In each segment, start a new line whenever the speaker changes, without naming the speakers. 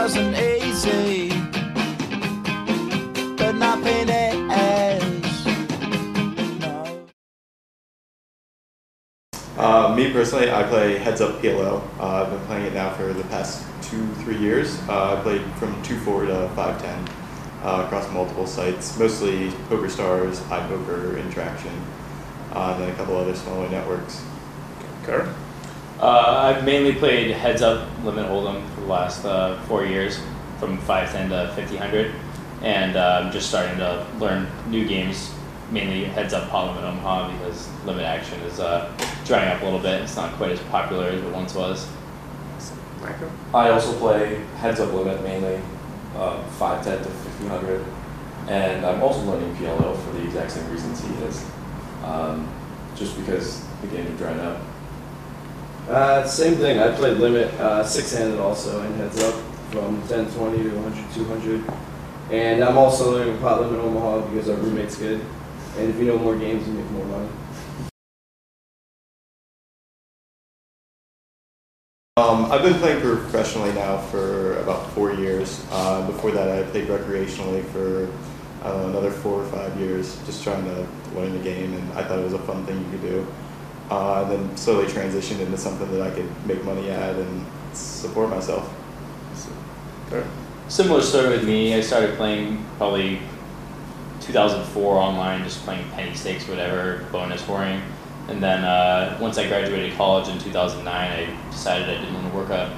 wasn't easy, but nothing is. No.
Me personally, I play heads-up PLO. I've been playing it now for the past 2-3 years. I played from 2-4 to 5-10 across multiple sites, mostly PokerStars, iPoker, Interaction, and then a couple other smaller networks.
Kurt?
I've mainly played heads-up limit hold'em for the last 4 years, from 510 to 5000, and I'm just starting to learn new games, mainly heads-up pot limit Omaha, because limit action is drying up a little bit. It's not quite as popular as it once was.
Michael?
I also play heads-up limit mainly, 510 to 5000, and I'm also learning PLO for the exact same reasons he is, just because the game is drying up.
Same thing. I played limit, six-handed also, and heads up from 1020 to 100, 200. And I'm also learning pot limit Omaha because our roommate's good. And if you know more games, you make more money.
I've been playing professionally now for about 4 years. Before that, I played recreationally for another 4 or 5 years, just trying to learn the game, and I thought it was a fun thing you could do. And then slowly transitioned into something that I could make money at and support myself.
Kurt?
Similar story with me. I started playing probably 2004 online, just playing penny stakes, whatever, bonus whoring. And then once I graduated college in 2009, I decided I didn't want to work a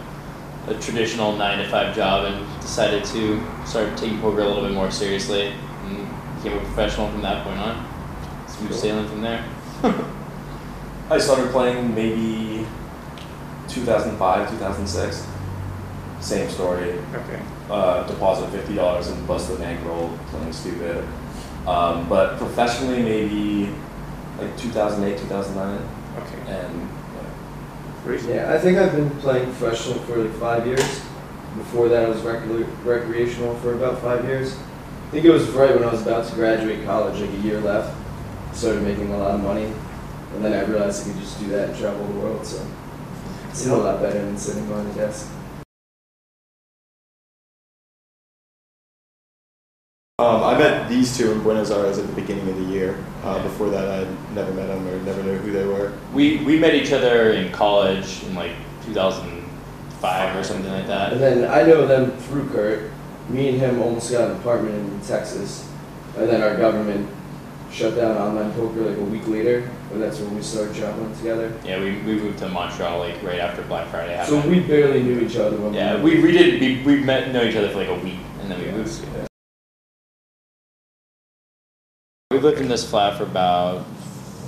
traditional 9-to-5 job and decided to start taking poker a little bit more seriously and became a professional from that point on. Smooth sailing from there.
I started playing maybe 2005, 2006. Same story.
Okay.
Deposit $50 and bust the bankroll, playing stupid. But professionally, maybe like 2008, 2009.
Okay.
And
Reese?
Yeah, I think I've been playing professional for like 5 years. Before that, I was recreational for about 5 years. I think it was right when I was about to graduate college, like a year left. I started making a lot of money. And then I realized I could just do that and travel the world, so it's a lot better than sitting behind a desk.
I met these two in Buenos Aires at the beginning of the year. Before that, I never met them or never knew who they were.
We met each other in college in like 2005 or something like that.
And then I know them through Kurt. Me and him almost got an apartment in Texas, and then our government shut down online poker like a week later, and that's when we started traveling together.
Yeah, we moved to Montreal like right after Black Friday happened.
So we barely knew each other when
we know each other for like a week, and then we moved.
Yeah.
We lived in this flat for about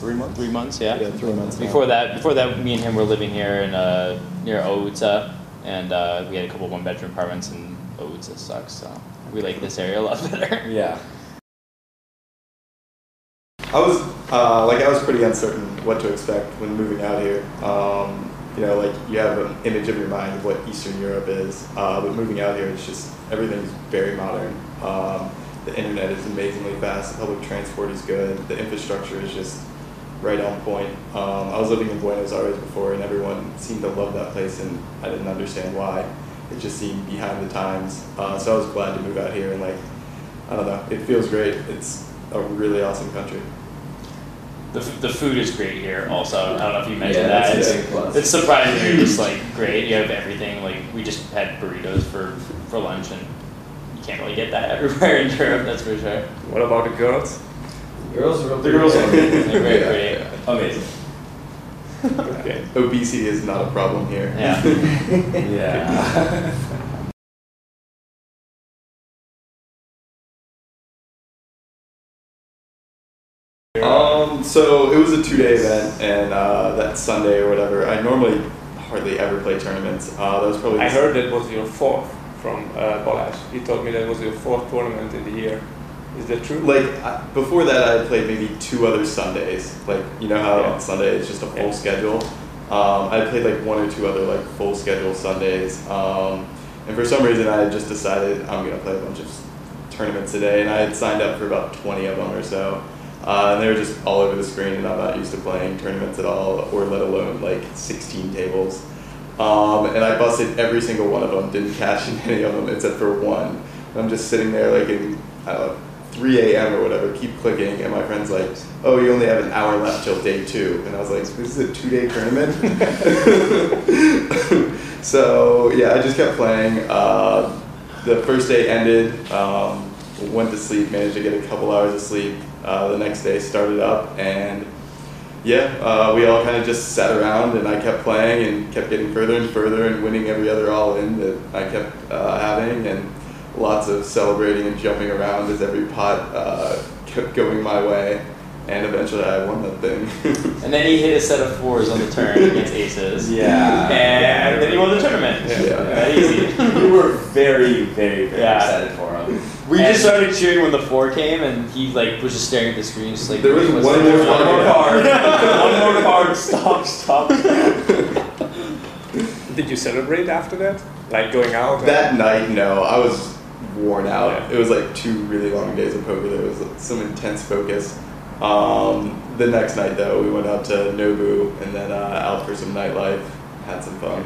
3 months?
3 months, yeah.
Yeah, 3 months.
Before that, me and him were living here in near Leow-val, and we had a couple one-bedroom apartments, and Leow-val sucks, so we like this area a lot better.
yeah.
I was pretty uncertain what to expect when moving out here. You know, like you have an image of your mind of what Eastern Europe is, but moving out here, it's just everything's very modern. The internet is amazingly fast. The public transport is good. The infrastructure is just right on point. I was living in Buenos Aires before, and everyone seemed to love that place, and I didn't understand why. It just seemed behind the times. So I was glad to move out here, and like, I don't know, it feels great. It's a really awesome country.
The food is great here also. I don't know if you mentioned
Yeah,
that. It's surprisingly just like great. You have everything. Like we just had burritos for lunch, and you can't really get that everywhere in Europe, that's for sure.
What about the girls?
The girls are
The girls are they're very pretty.
Yeah.
Amazing.
Okay.
Obesity is not a problem here.
Yeah.
Yeah.
So it was a 2-day event, and that Sunday or whatever, I normally hardly ever play tournaments. That was probably.
I heard that was your fourth from Balázs. He told me that was your fourth tournament in the year. Is that true?
Like before that, I had played maybe 2 other Sundays. Like you know how on Sunday it's just a full schedule. I played like 1 or 2 other like full schedule Sundays, and for some reason I had just decided I'm gonna play a bunch of tournaments today, and I had signed up for about 20 of them or so. And they were just all over the screen, and I'm not used to playing tournaments at all, or let alone like 16 tables. And I busted every single one of them, didn't cash in any of them except for one. And I'm just sitting there like in, I don't know, 3 a.m. or whatever, keep clicking, and my friend's like, oh, you only have an hour left till day 2. And I was like, this is a 2-day tournament? So yeah, I just kept playing. The first day ended, went to sleep, managed to get a couple hours of sleep. The next day started up, and yeah, we all kind of just sat around, and I kept playing and kept getting further and further and winning every other all-in that I kept having, and lots of celebrating and jumping around as every pot kept going my way, and eventually I won that thing.
And then he hit a set of 4s on the turn against aces.
Yeah.
And then he won the tournament.
Yeah.
That easy.
We were very, very, very
Yeah.
excited for him.
We just started cheering when the 4 came, and he like was just staring at the screen, just like
There was
what's
one
the-
more
One more
card.
card. One more card. Stop, stop.
Did you celebrate after that? Like going out? and-
That night, no, I was worn out.
Yeah.
It was like 2 really long days of poker. There was some intense focus. The next night, though, we went out to Nobu and then out for some nightlife, had some fun.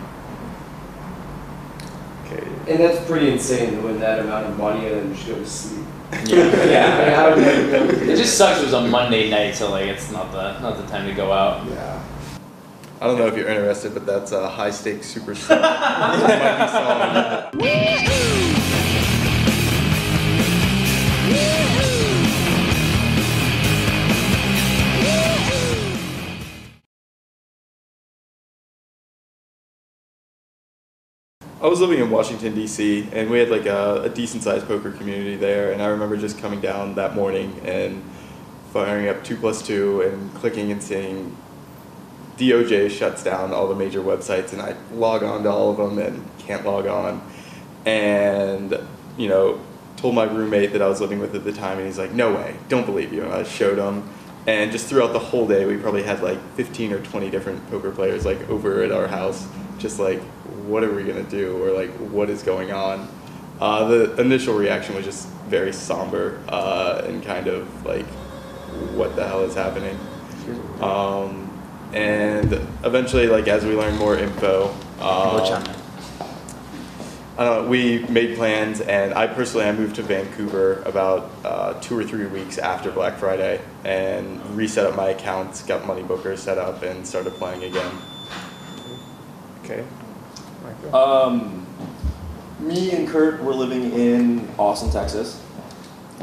Okay.
And that's pretty insane to win that amount of money and then just go to sleep.
Yeah.
Yeah. I would never go to
It just sucks. It was a Monday night, so like it's not the time to go out.
Yeah. I don't know if you're interested, but that's a high stakes super star. Might be selling. I was living in Washington, D.C., and we had like a decent-sized poker community there, and I remember just coming down that morning and firing up 2+2 and clicking and seeing DOJ shuts down all the major websites, and I log on to all of them and can't log on. And, you know, told my roommate that I was living with at the time, and he's like, no way, don't believe you. And I showed him. And just throughout the whole day, we probably had like 15 or 20 different poker players like over at our house, just like, what are we gonna do? Or like, what is going on? The initial reaction was just very somber and kind of like, what the hell is happening? And eventually, like as we learned more info, I don't know, we made plans, and I moved to Vancouver about 2 or 3 weeks after Black Friday and reset up my accounts, got Money Booker set up, and started playing again.
Okay. Michael?
Me and Kurt were living in Austin, Texas,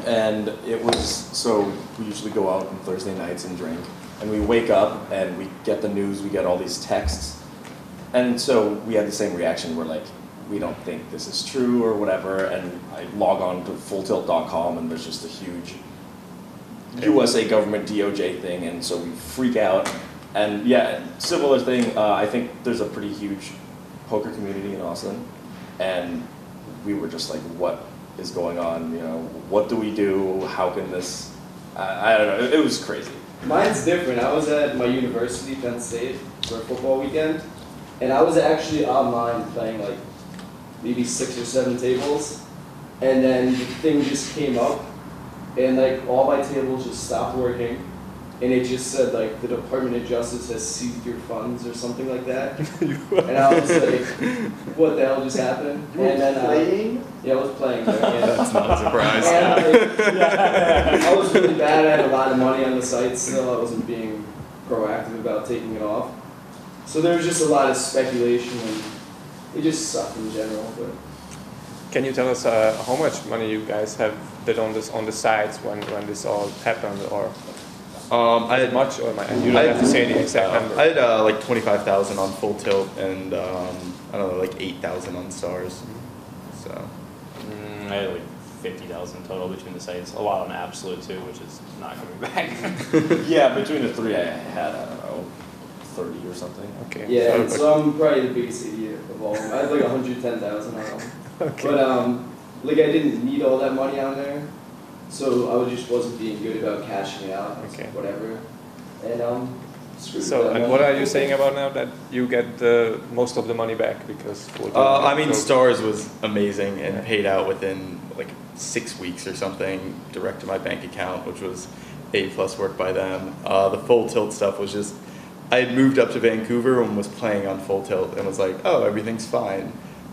and it was, so we usually go out on Thursday nights and drink, and we wake up and we get the news, we get all these texts, and so we had the same reaction. We're like, we don't think this is true or whatever, and I log on to fulltilt.com and there's just a huge USA government DOJ thing, and so we freak out. And yeah, similar thing, I think there's a pretty huge poker community in Austin, and we were just like, what is going on, you know, what do we do, how can this, I don't know, it was crazy.
Mine's different. I was at my university, Penn State, for a football weekend, and I was actually online playing like maybe 6 or 7 tables, and then the thing just came up, and like all my tables just stopped working, and it just said like the Department of Justice has seized your funds or something like that. And I was like, what the hell just happened? And then playing? Yeah, I was playing there. Yeah.
That's not a surprise.
And, like, I was really bad. I had a lot of money on the site still. I wasn't being proactive about taking it off. So there was just a lot of speculation, and it just sucked in general. But
Can you tell us how much money you guys have bet on the sites when this all happened, or
I had
much, or you don't have to say the exact number?
I had like 25,000 on Full Tilt and I don't know, like 8,000 on Stars. So
I had like 50,000 total between the sites. A lot on Absolute too, which is not coming back.
Yeah, between the three I had, I don't know, 30 or something.
Okay.
yeah, so I'm probably the biggest idiot of all of them. I had like 110,000 on them.
Okay.
But like I didn't need all that money on there, so I just wasn't being good about cashing it out. I was like,
Okay.
whatever. And screwed
So,
that
and
money.
what are you saying about now that you get most of the money back because?
I mean, Stars was amazing and paid out within like 6 weeks or something direct to my bank account, which was A+ work by them. The Full Tilt stuff was just I had moved up to Vancouver and was playing on Full Tilt and was like, oh, everything's fine.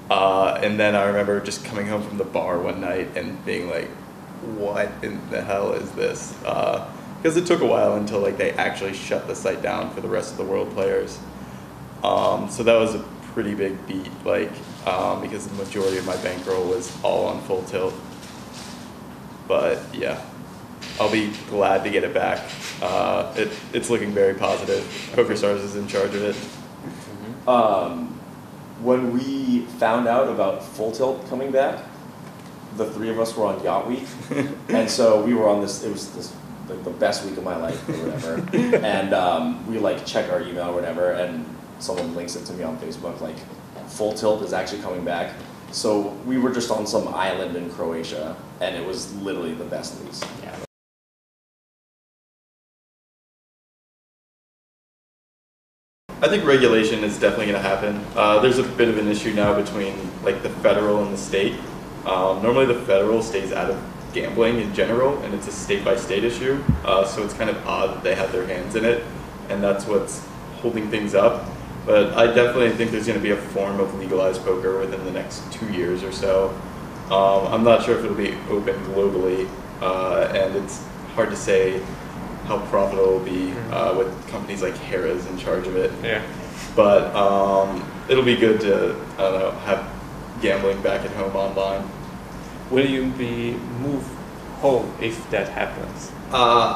And then I remember just coming home from the bar one night and being like, what in the hell is this? Because it took a while until like they actually shut the site down for the rest of the world players. So that was a pretty big beat, like because the majority of my bankroll was all on Full Tilt. But yeah, I'll be glad to get it back. It's looking very positive. PokerStars is in charge of it.
When we found out about Full Tilt coming back, the three of us were on Yacht Week, and so we were on this. It was the best week of my life or whatever. And we like check our email or whatever, and someone links it to me on Facebook. Like, Full Tilt is actually coming back. So we were just on some island in Croatia, and it was literally the best news.
Yeah.
I think regulation is definitely going to happen. There's a bit of an issue now between like the federal and the state. Normally the federal stays out of gambling in general, and it's a state-by-state issue. So it's kind of odd that they have their hands in it, and that's what's holding things up. But I definitely think there's going to be a form of legalized poker within the next 2 years or so. I'm not sure if it'll be open globally, and it's hard to say how profitable it will be with companies like Harrah's in charge of it.
Yeah.
But it'll be good to, I don't know, have gambling back at home online.
Will you be moved home if that happens?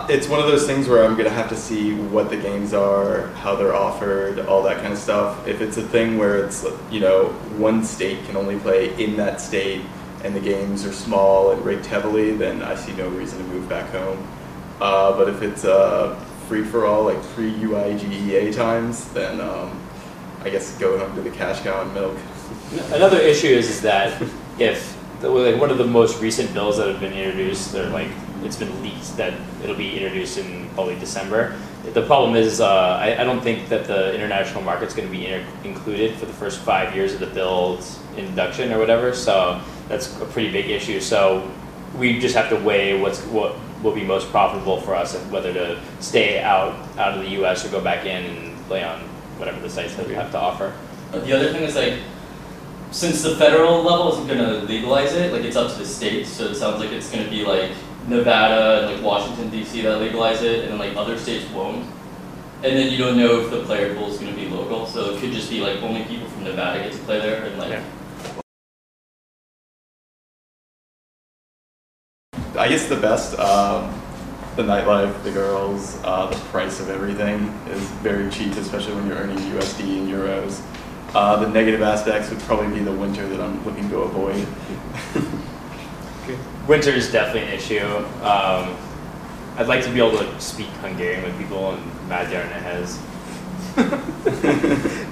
It's one of those things where I'm going to have to see what the games are, how they're offered, all that kind of stuff. If it's a thing where it's, you know, one state can only play in that state and the games are small and rigged heavily, then I see no reason to move back home. But if it's free-for-all, like pre-UIGEA times, then I guess go home to the cash cow and milk.
Another issue is that if like one of the most recent bills that have been introduced, they're like, it's been leaked that it'll be introduced in probably December. The problem is I don't think that the international market's going to be included for the first 5 years of the bill's induction or whatever. So that's a pretty big issue. So we just have to weigh what will be most profitable for us and whether to stay out of the U.S. or go back in and play on whatever the sites that we have to offer.
The other thing is, like, since the federal level isn't going to legalize it, like, it's up to the states, so it sounds like it's going to be like Nevada and like Washington D.C. that legalize it, and then like other states won't. And then you don't know if the player pool is going to be local, so it could just be like only people from Nevada get to play there, and like.
Yeah.
I guess the best, the nightlife, the girls, the price of everything is very cheap, especially when you're earning USD and euros. The negative aspects would probably be the winter that I'm looking to avoid.
Winter is definitely an issue. I'd like to be able to speak Hungarian with people, and Magyar nehez.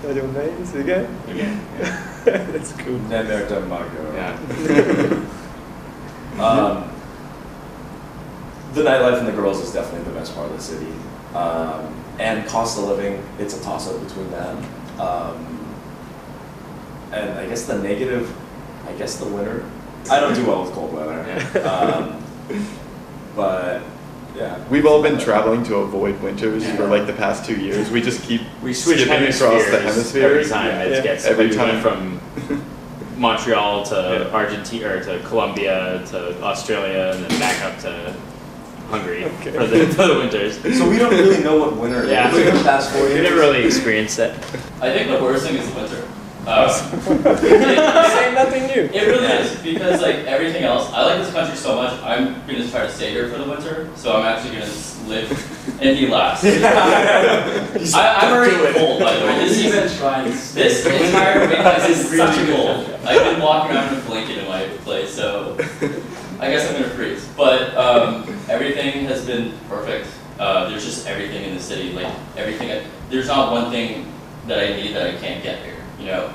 Nagyon nehéz, igen?
Again, yeah.
That's cool.
Nem értem Magyar.
Yeah.
The nightlife and the girls is definitely the best part of the city. And cost of living, it's a toss-up between that. And I guess the negative, I guess the winter. I don't do well with cold weather. But yeah.
We've all been traveling to avoid winters for like the past 2 years. We just keep
We switch
skipping across the hemispheres.
every time it gets
Every
like, we
time.
went from Montreal to Argentina or to Colombia to Australia and then back up to Hungary for the winters.
So we don't really know what winter is in the past 4
We
years.
never really experienced it.
I think the worst thing is the winter.
Saying nothing new.
It really is, because like everything else, I like this country so much, I'm going to try to stay here for the winter, so I'm actually going to live in the last. I'm already cold, by the way. This entire weekend is such a cold. I've been walking around in a blanket in my place, so I guess I'm going to freeze. But everything has been perfect. There's just everything in the city, like everything. There's not one thing that I need that I can't get here. You know,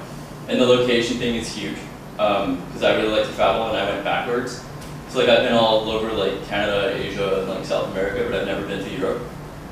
and the location thing is huge because I really like to travel, and I went backwards. So like I've been all over like Canada, Asia, and like South America, but I've never been to Europe.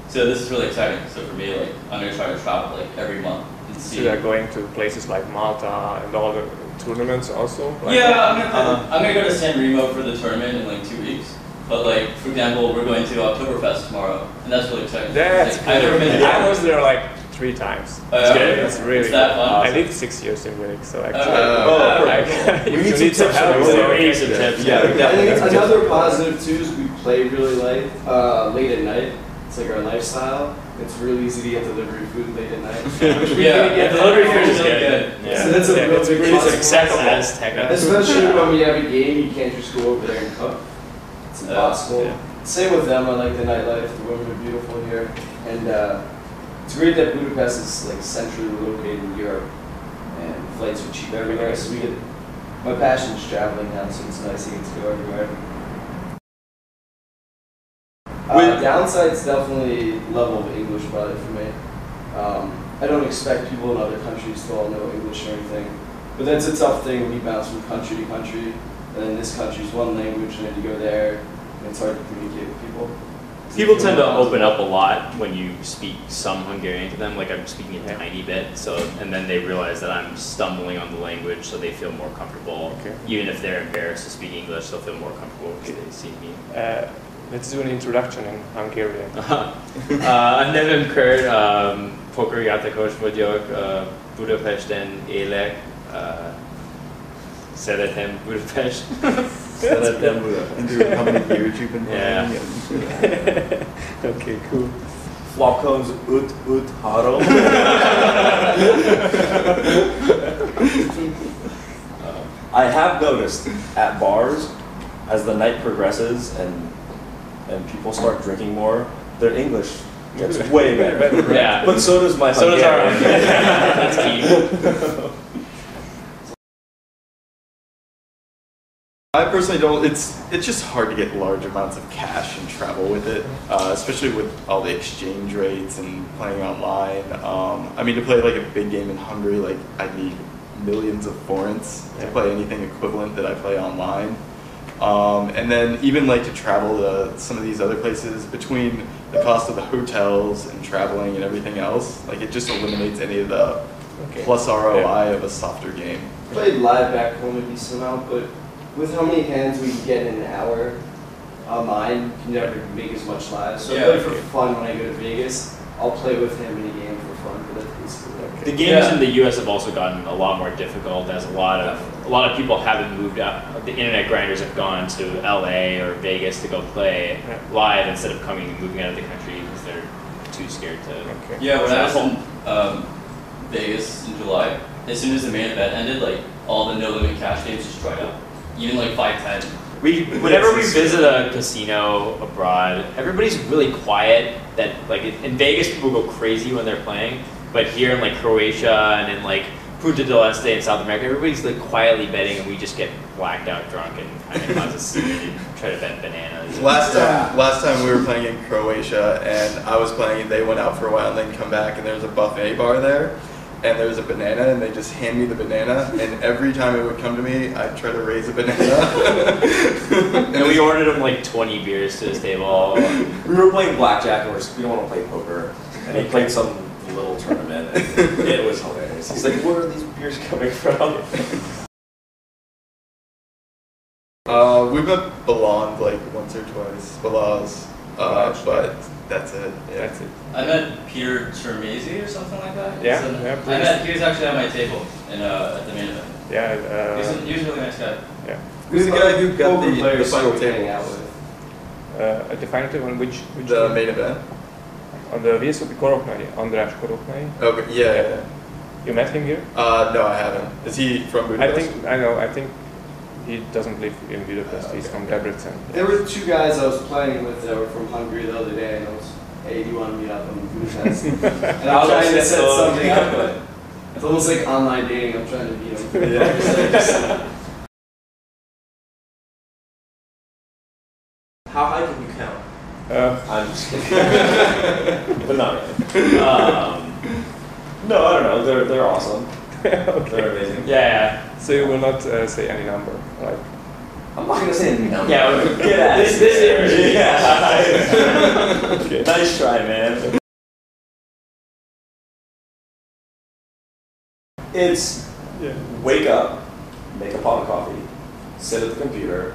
So this is really exciting. So for me, like I'm gonna try to travel like every month and see.
So they're going to places like Malta and all the tournaments also? Like
Yeah, I'm gonna go to San Remo for the tournament in like 2 weeks. But like, for example, we're going to Oktoberfest tomorrow, and that's really exciting.
That's
like, I've never been.
I was there like 3 times.
It's
really
It's that fun?
I lived 6 years in Munich, so actually.
We
need some help.
Yeah, we
I
definitely.
think another positive too is we play really late at night. It's like our lifestyle. It's really easy to get delivery food late at night.
Yeah,
delivery food is
really
good.
Yeah.
So that's a real
it's
big
really
positive.
Success technical.
Especially when we have a game, you can't just go over there and cook. It's impossible.
Yeah.
Same with them. I like the nightlife. The women are beautiful here, and it's great that Budapest is like centrally located in Europe, and flights are cheap everywhere. So we get. My passion is traveling now, so it's nice to get to go everywhere. Downside's definitely level of English probably for me. I don't expect people in other countries to all know English or anything, but that's a tough thing when you bounce from country to country, and then this country's one language, and then you go there, and it's hard to communicate with people.
People tend to open up a lot when you speak some Hungarian to them, like I'm speaking a tiny bit, so, and then they realize that I'm stumbling on the language, so they feel more comfortable.
Okay.
Even if they're embarrassed to speak English, they'll feel more comfortable because they see me.
Let's do an introduction in Hungarian.
A nevem Kurt, Póker játékos vagyok, Budapesten élek, szeretem Budapest.
Szeretem Budapest.
How many years you've been playing?
Yeah. Okay, cool.
Flacons ut haro. I have noticed at bars, as the night progresses and people start drinking more, their English gets way better.
Yeah.
But so does my
So does our
Hungarian.
That's key.
I personally don't. It's just hard to get large amounts of cash and travel with it, especially with all the exchange rates and playing online. I mean, to play like a big game in Hungary, like I'd need millions of forints to play anything equivalent that I play online. And then even like to travel to some of these other places, between the cost of the hotels and traveling and everything else, like it just eliminates any of the plus ROI of a softer game.
Played live back home a decent amount, but with how many hands we get in an hour, mine you can never make as much live. So I play for fun when I go to Vegas. I'll play with him in a game for fun, but that's basically okay.
The games in the U.S. have also gotten a lot more difficult, as a lot of people haven't moved out. The internet grinders have gone to L.A. or Vegas to go play live instead of coming and moving out of the country because they're too scared to.
Yeah, when I was in Vegas in July, as soon as the main event ended, like all the no limit cash games just dried up. Even like 5-10.
Whenever we visit a casino abroad, everybody's really quiet. That like in Vegas, people go crazy when they're playing, but here in like Croatia and in like Punta del Este in South America, everybody's like quietly betting, and we just get blacked out drunk and kind of cause a scene and try to bet bananas.
Last time we were playing in Croatia, and I was playing, and they went out for a while, and then come back, and there's a buffet bar there. And there was a banana, and they just hand me the banana, and every time it would come to me, I'd try to raise a banana.
And we ordered him like 20 beers to his table.
We were playing blackjack, and we don't want to play poker. And he played some little tournament, and it was hilarious. He's like, where are these beers coming from?
We met Belond like once or twice, Balaz, but that's it. Yeah.
That's it.
I met Peter Termesi or something like that.
Yeah,
So
yeah,
he was actually at my table in, at the main event.
Yeah.
He was a really nice guy.
Yeah.
Who's the guy who got the
players
final
we're hanging
table?
out with.
A definitive on which
The main event?
on the WCOOP Koroknai, András Koroknai.
Okay, yeah.
You met him here?
No, I haven't. Is he from Budapest?
I think he doesn't live in Budapest. He's from Debrecen.
There were 2 guys I was playing with that were from Hungary the other day, and I was, hey, do you want to meet up in Budapest? And I'm trying to set something up, but it's almost like online dating. I'm trying to meet them.
Yeah.
How high can you count? I'm just kidding. But not really. No, I don't know. They're awesome.
Okay.
They're amazing.
Yeah.
So you will not say any number, right?
I'm not gonna say any number.
Yeah, get at this energy.
Yeah.
Okay.
Nice try, man. It's wake up, make a pot of coffee, sit at the computer,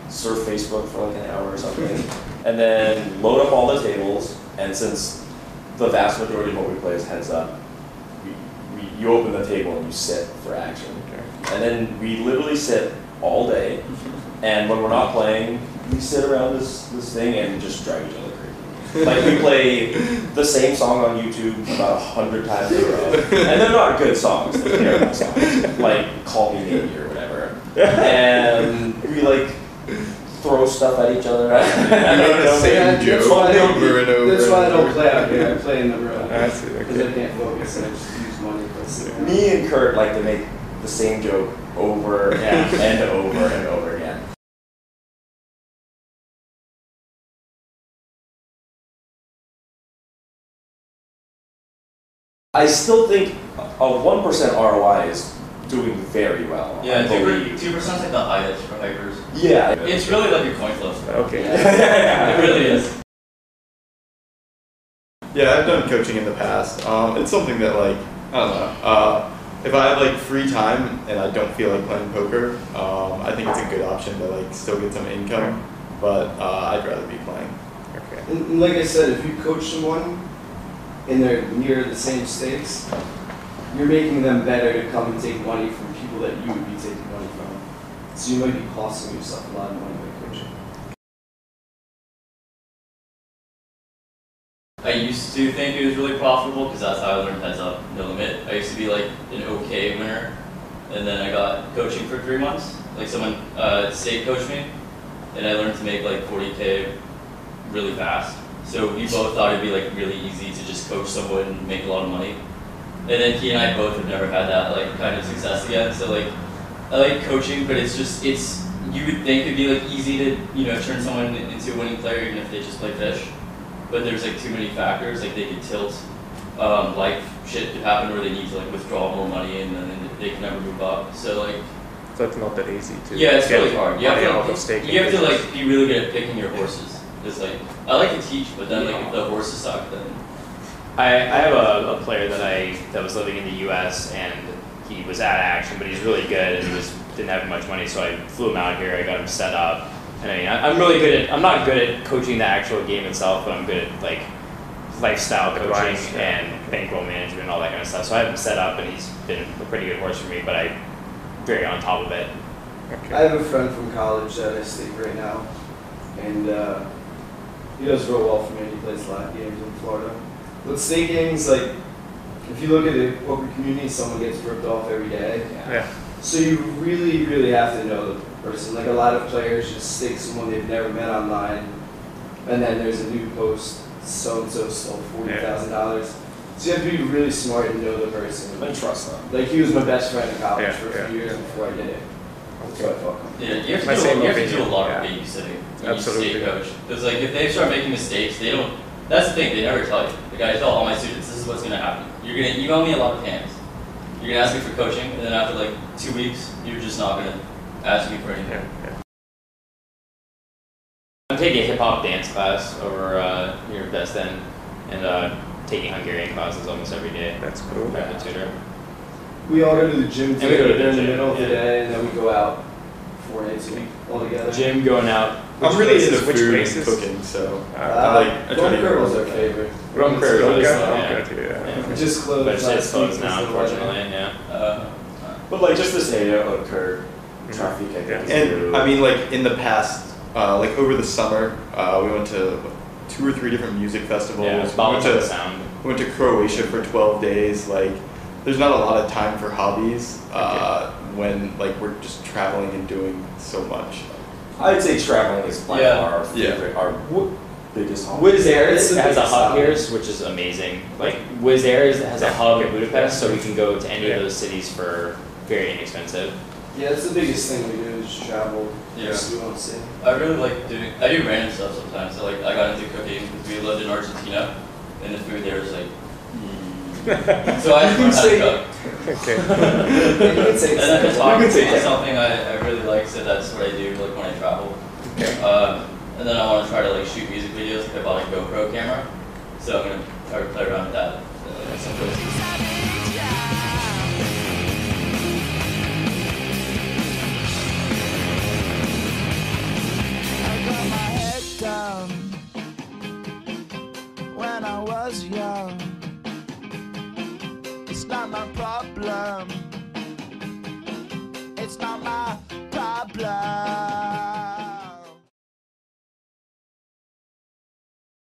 surf Facebook for like an hour or something, and then load up all the tables. And since the vast majority of what we play is heads up. You open the table and you sit for action. And then we literally sit all day. And when we're not playing, we sit around this thing and just drive each other crazy. Like we play the same song on YouTube about 100 times in a row. And they're not good songs, they're terrible songs. Like Call Me Maybe or whatever. And we like throw stuff at each other.
The same joke over and over.
That's why I don't play out here. I play in the room.
I see,
Because I can't focus and I just use money for
Me and Kurt like to make the same joke over and over and over again. I still think a 1% ROI is doing very well.
Yeah,
I believe.
2% is like the highest for hypers.
Yeah.
It's really like a coin flip.
Okay.
It really is.
Yeah, I've done coaching in the past. It's something that like, I don't know, if I have like free time and I don't feel like playing poker, I think it's a good option to like still get some income, but I'd rather be playing.
Okay.
And like I said, if you coach someone and they're near the same stakes, you're making them better to come and take money from people that you would be taking money from. So you might be costing yourself a lot of money by coaching.
I used to think it was really profitable because that's how I learned heads up, no limit. I used to be like an okay winner, and then I got coaching for 3 months. Like someone state coached me, and I learned to make like 40K really fast. So we both thought it'd be like really easy to just coach someone and make a lot of money. And then he and I both have never had that like kind of success again. So like I like coaching, but it's you would think it'd be like easy to turn someone into a winning player even if they just play fish. But there's like too many factors, like they could tilt, life shit could happen where they need to like withdraw more money and then they can never move up. So like
So it's not that easy to
yeah, it's
get
really hard. You
money
have
out of staking.
to like be really good at picking your horses. It's like I like to teach, but then like if the horses suck, then
I have a player that was living in the U.S. and he was at Action, but he's really good and he didn't have much money, so I flew him out here. I got him set up, and I mean I'm really good at. I'm not good at coaching the actual game itself, but I'm good at like lifestyle coaching and bankroll management and all that kind of stuff. So I have him set up, and he's been a pretty good horse for me. But I'm very on top of it.
Okay.
I have a friend from college that I stake right now, and he does real well for me. He plays a lot of games in Florida. But staking's like, if you look at the poker community, someone gets ripped off every day.
Yeah.
So you really, really have to know the person. Like a lot of players just stake someone they've never met online, and then there's a new post, so-and-so stole $40,000. So you have to be really smart and know the person.
And trust them.
Like he was my best friend in college for a
Yeah.
few years before I did it. So I fuck him.
yeah, you have
My
to
same
do a
opinion,
lot of
yeah.
babysitting when
Absolutely.
you state coach. Because like if they start making mistakes, they don't. That's the thing, they never tell you. Like I tell all my students, this is what's gonna happen. You're gonna email me a lot of hands. You're gonna ask me for coaching, and then after like 2 weeks, you're just not gonna ask me for anything.
Yeah.
I'm taking a hip hop dance class over here in Best End, and taking Hungarian classes almost every day.
That's cool.
I have a tutor.
We all go to the gym
And we go to
together
the
in the
gym,
middle of the
yeah.
day, and then we go out 4 nights a week all together.
Gym, going out.
I'm really into
Which
food
places?
and cooking, so I try
Rum
to eat
Curl's
more.
our favorite.
Rum Curl,
Okay,
really
okay,
slow,
yeah.
We just closed
But it's
last
closed
week
now,
because of the weather.
unfortunately, yeah.
But like just this area occurred, traffic, I think.
And I mean, like in the past, like over the summer, we went to 2 or 3 different music festivals.
Yeah,
we
balance of the sound.
went to Croatia for 12 days. Like, there's not a lot of time for hobbies when like we're just traveling and doing so much.
I'd say traveling is by
Yeah.
far our favorite, our biggest hobby.
Wizz Air
It's the
has a
biggest
hub
hobby.
here, which is amazing. Like Wizz Air has a hub in Budapest, so we can go to any of those cities for very inexpensive.
Yeah, that's the biggest thing we do is just travel.
Yeah.
Just we want to see.
I really like I do random stuff sometimes. So like I got into cooking because we lived in Argentina, and the food there was like. So I learned how to cook.
Okay.
You can say
And then
it's
photography is something I really like, so that's what I do like when I travel. And then I want to try to like shoot music videos. Like I bought a GoPro camera, so I'm gonna try to play around with that. Some places.